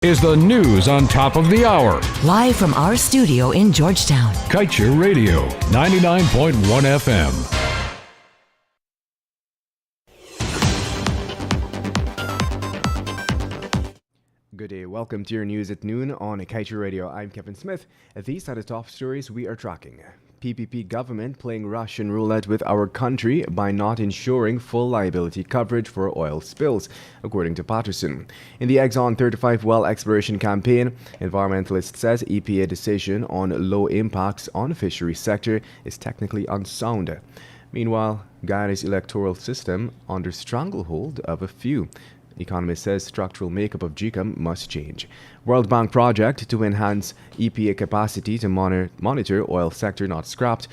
is the news on top of the hour. Live from our studio in Georgetown. Kaieteur Radio, 99.1 FM. Good day. Welcome to your news at noon on Kaieteur Radio. I'm Kevin Smith. These are the top stories we are tracking. PPP government playing Russian roulette with our country by not ensuring full liability coverage for oil spills, according to Patterson. In the Exxon 35 well exploration campaign, environmentalist says EPA decision on low impacts on fisheries sector is technically unsound. Meanwhile, Guyana's electoral system under stranglehold of a few. Economist says structural makeup of GCAM must change. World Bank project to enhance EPA capacity to monitor oil sector not scrapped,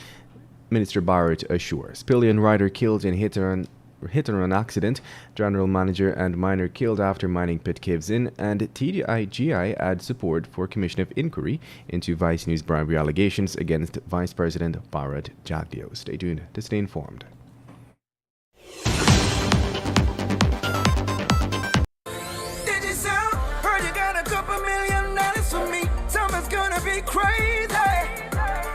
Minister Barrett assures. Pillion rider killed in hit-and-run accident, general manager and miner killed after mining pit caves in, and TDIGI adds support for commission of inquiry into Vice News bribery allegations against Vice President Barrett Jagdeo. Stay tuned to stay informed. Crazy.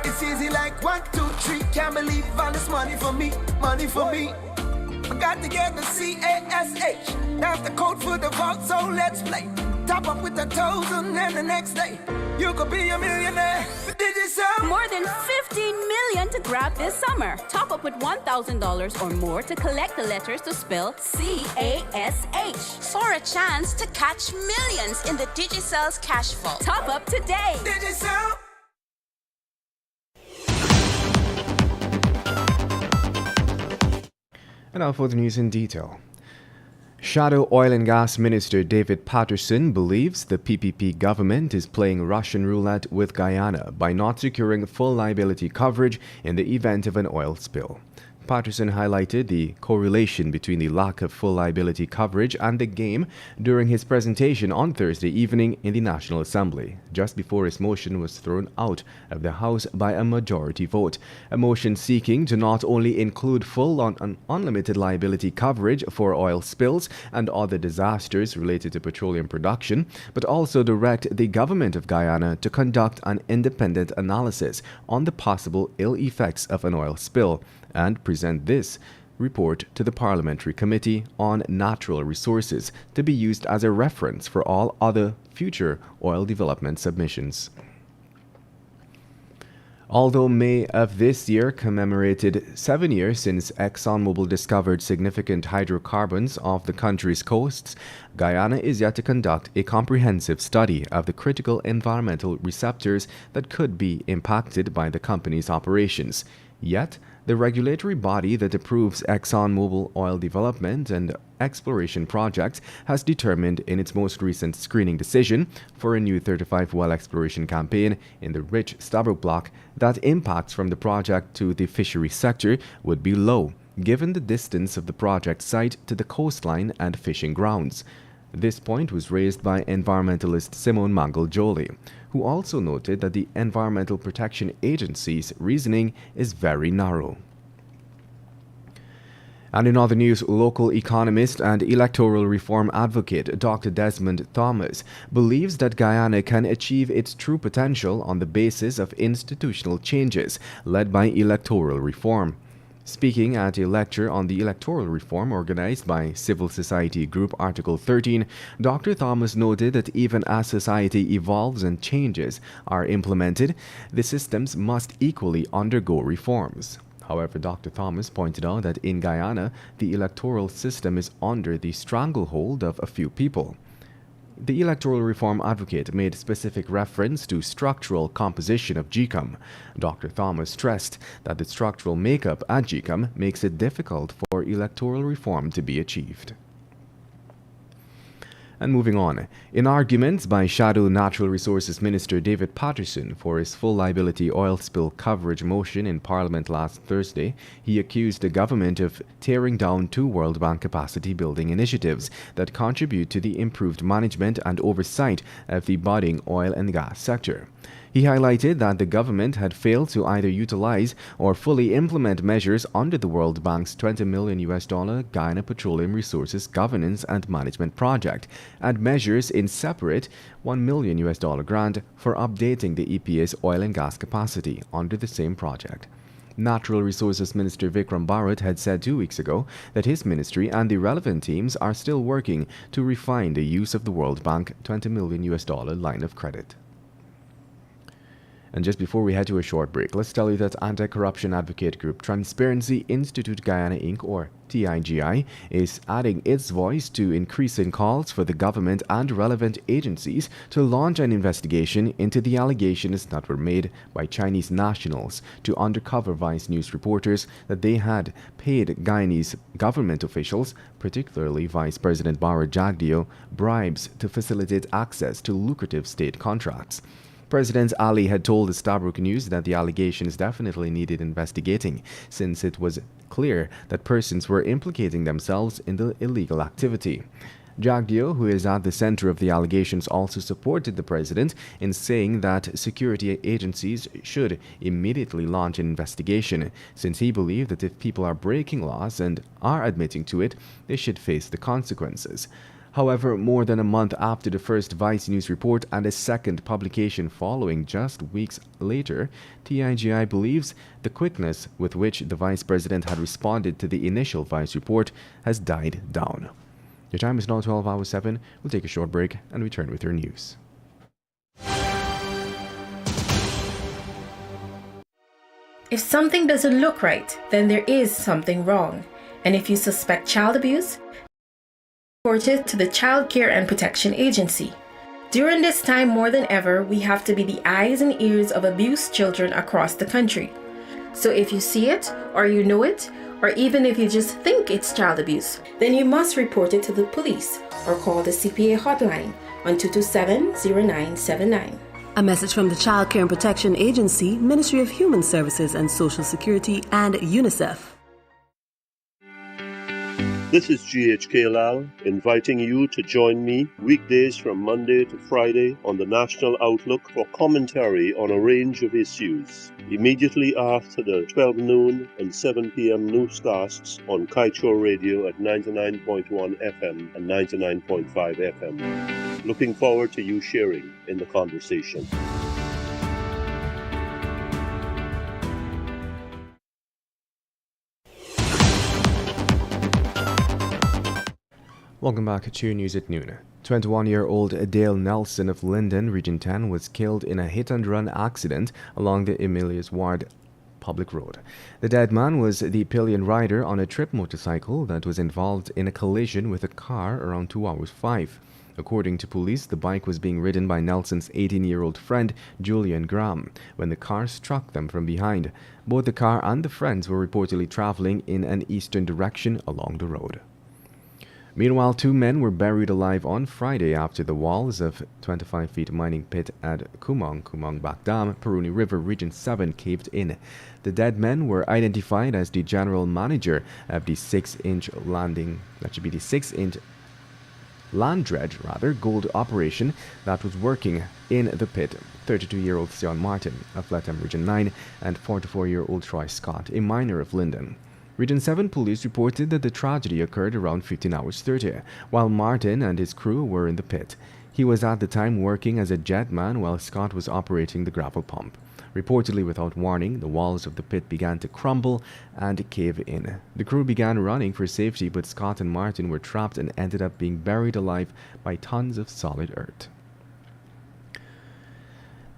It's easy like 1, 2, 3. Can't believe all this money for me, money for me. I got to get the CASH. That's the code for the vault, so let's play. Top up with 1,000 and the next day you could be a millionaire. But did you sell? More than 15 million to grab this summer. Top up with $1,000 or more to collect the letters to spell CASH. For a chance to catch millions in the Digicells Cash Vault. Top up today. Did you sell? And now for the news in detail. Shadow Oil and Gas Minister David Patterson believes the PPP government is playing Russian roulette with Guyana by not securing full liability coverage in the event of an oil spill. Patterson highlighted the correlation between the lack of full liability coverage and the game during his presentation on Thursday evening in the National Assembly, just before his motion was thrown out of the House by a majority vote. A motion seeking to not only include full on unlimited liability coverage for oil spills and other disasters related to petroleum production, but also direct the government of Guyana to conduct an independent analysis on the possible ill effects of an oil spill and present this report to the Parliamentary Committee on Natural Resources to be used as a reference for all other future oil development submissions. Although May of this year commemorated 7 years since ExxonMobil discovered significant hydrocarbons off the country's coasts, Guyana is yet to conduct a comprehensive study of the critical environmental receptors that could be impacted by the company's operations. Yet, the regulatory body that approves ExxonMobil oil development and exploration projects has determined in its most recent screening decision for a new 35-well exploration campaign in the rich Stabroek Block that impacts from the project to the fishery sector would be low, given the distance of the project site to the coastline and fishing grounds. This point was raised by environmentalist Simone Mangle-Joly, who also noted that the Environmental Protection Agency's reasoning is very narrow. And in other news, local economist and electoral reform advocate Dr. Desmond Thomas believes that Guyana can achieve its true potential on the basis of institutional changes led by electoral reform. Speaking at a lecture on the electoral reform organized by civil society group Article 13, Dr. Thomas noted that even as society evolves and changes are implemented, the systems must equally undergo reforms. However, Dr. Thomas pointed out that in Guyana, the electoral system is under the stranglehold of a few people. The electoral reform advocate made specific reference to structural composition of GCAM. Dr. Thomas stressed that the structural makeup at GCAM makes it difficult for electoral reform to be achieved. And moving on, in arguments by Shadow Natural Resources Minister David Patterson for his full liability oil spill coverage motion in Parliament last Thursday, he accused the government of tearing down 2 World Bank capacity building initiatives that contribute to the improved management and oversight of the budding oil and gas sector. He highlighted that the government had failed to either utilize or fully implement measures under the World Bank's $20 million Guyana Petroleum Resources Governance and Management Project and measures in separate $1 million grant for updating the EPA's oil and gas capacity under the same project. Natural Resources Minister Vikram Bharat had said 2 weeks ago that his ministry and the relevant teams are still working to refine the use of the World Bank $20 million line of credit. And just before we head to a short break, let's tell you that anti-corruption advocate group Transparency Institute Guyana Inc., or TIGI, is adding its voice to increasing calls for the government and relevant agencies to launch an investigation into the allegations that were made by Chinese nationals to undercover Vice News reporters that they had paid Guyanese government officials, particularly Vice President Bharat Jagdeo, bribes to facilitate access to lucrative state contracts. President Ali had told the Stabrook News that the allegations definitely needed investigating, since it was clear that persons were implicating themselves in the illegal activity. Jagdeo, who is at the center of the allegations, also supported the president in saying that security agencies should immediately launch an investigation, since he believed that if people are breaking laws and are admitting to it, they should face the consequences. However, more than a month after the first Vice News report and a second publication following just weeks later, TIGI believes the quickness with which the Vice President had responded to the initial Vice report has died down. Your time is now 12:07. We'll take a short break and return with your news. If something doesn't look right, then there is something wrong. And if you suspect child abuse, report it to the Child Care and Protection Agency. During this time more than ever, we have to be the eyes and ears of abused children across the country. So if you see it, or you know it, or even if you just think it's child abuse, then you must report it to the police or call the CPA hotline on 227-0979. A message from the Child Care and Protection Agency, Ministry of Human Services and Social Security, and UNICEF. This is GHK Lal inviting you to join me weekdays from Monday to Friday on the National Outlook for commentary on a range of issues. Immediately after the 12 noon and 7 p.m. newscasts on Kaieteur Radio at 99.1 FM and 99.5 FM. Looking forward to you sharing in the conversation. Welcome back to your news at noon. 21-year-old Dale Nelson of Linden, Region 10, was killed in a hit-and-run accident along the Emilius Ward public road. The dead man was the pillion rider on a trip motorcycle that was involved in a collision with a car around 2:05. According to police, the bike was being ridden by Nelson's 18-year-old friend, Julian Graham, when the car struck them from behind. Both the car and the friends were reportedly traveling in an eastern direction along the road. Meanwhile, 2 men were buried alive on Friday after the walls of 25-feet mining pit at Kumong Back Dam, Peruni River, Region 7 caved in. The dead men were identified as the general manager of the 6-inch land dredge gold operation that was working in the pit, 32-year-old Sion Martin of Fletham, Region 9, and 44-year-old Troy Scott, a miner of Linden. Region 7 police reported that the tragedy occurred around 15:30, while Martin and his crew were in the pit. He was at the time working as a jetman while Scott was operating the gravel pump. Reportedly without warning, the walls of the pit began to crumble and cave in. The crew began running for safety, but Scott and Martin were trapped and ended up being buried alive by tons of solid earth.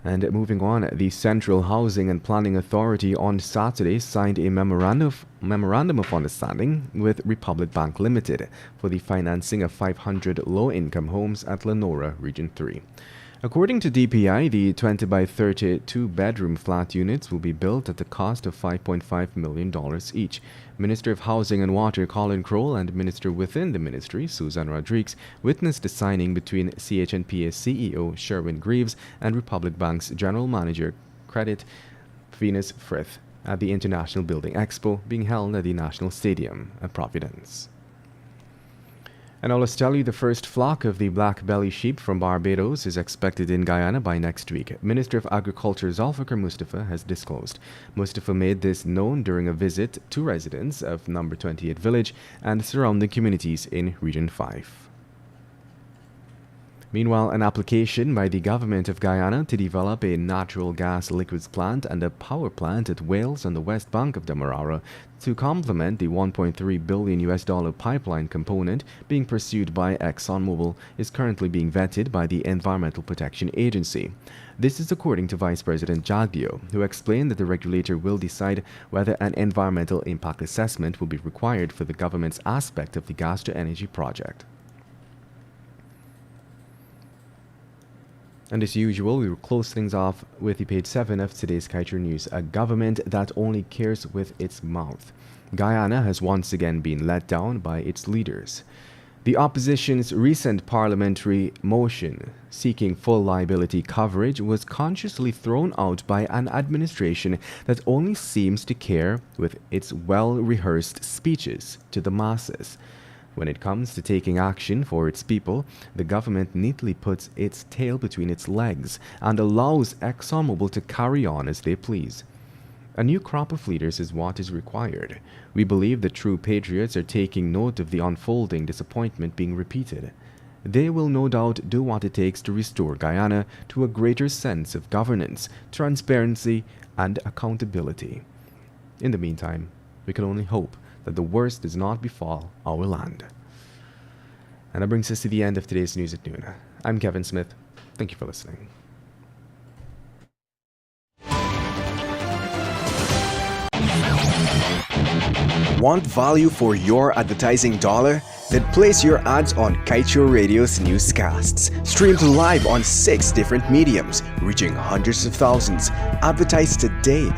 And moving on, the Central Housing and Planning Authority on Saturday signed a memorandum of understanding with Republic Bank Limited for the financing of 500 low-income homes at Lenora, Region 3. According to DPI, the 20 by 30 two-bedroom flat units will be built at the cost of $5.5 million each. Minister of Housing and Water Colin Crowell and Minister within the ministry, Susan Rodriguez, witnessed the signing between CHNPA's CEO Sherwin Greaves and Republic Bank's General Manager Credit Venus Frith at the International Building Expo being held at the National Stadium at Providence. And I'll just tell you the first flock of the black belly sheep from Barbados is expected in Guyana by next week. Minister of Agriculture Zulfikar Mustafa has disclosed. Mustafa made this known during a visit to residents of number 28 village and surrounding communities in Region 5. Meanwhile, an application by the government of Guyana to develop a natural gas liquids plant and a power plant at Wales on the west bank of Demerara to complement the $1.3 billion pipeline component being pursued by ExxonMobil is currently being vetted by the Environmental Protection Agency. This is according to Vice President Jagdio, who explained that the regulator will decide whether an environmental impact assessment will be required for the government's aspect of the gas-to-energy project. And as usual, we will close things off with the page 7 of today's Kaieteur News, a government that only cares with its mouth. Guyana has once again been let down by its leaders. The opposition's recent parliamentary motion seeking full liability coverage was consciously thrown out by an administration that only seems to care with its well-rehearsed speeches to the masses. When it comes to taking action for its people, the government neatly puts its tail between its legs and allows ExxonMobil to carry on as they please. A new crop of leaders is what is required. We believe the true patriots are taking note of the unfolding disappointment being repeated. They will no doubt do what it takes to restore Guyana to a greater sense of governance, transparency, and accountability. In the meantime, we can only hope that the worst does not befall our land. And that brings us to the end of today's News at Noon. I'm Kevin Smith. Thank you for listening. Want value for your advertising dollar? Then place your ads on Kaieteur Radio's Newscasts. Streamed live on 6 different mediums, reaching hundreds of thousands. Advertise today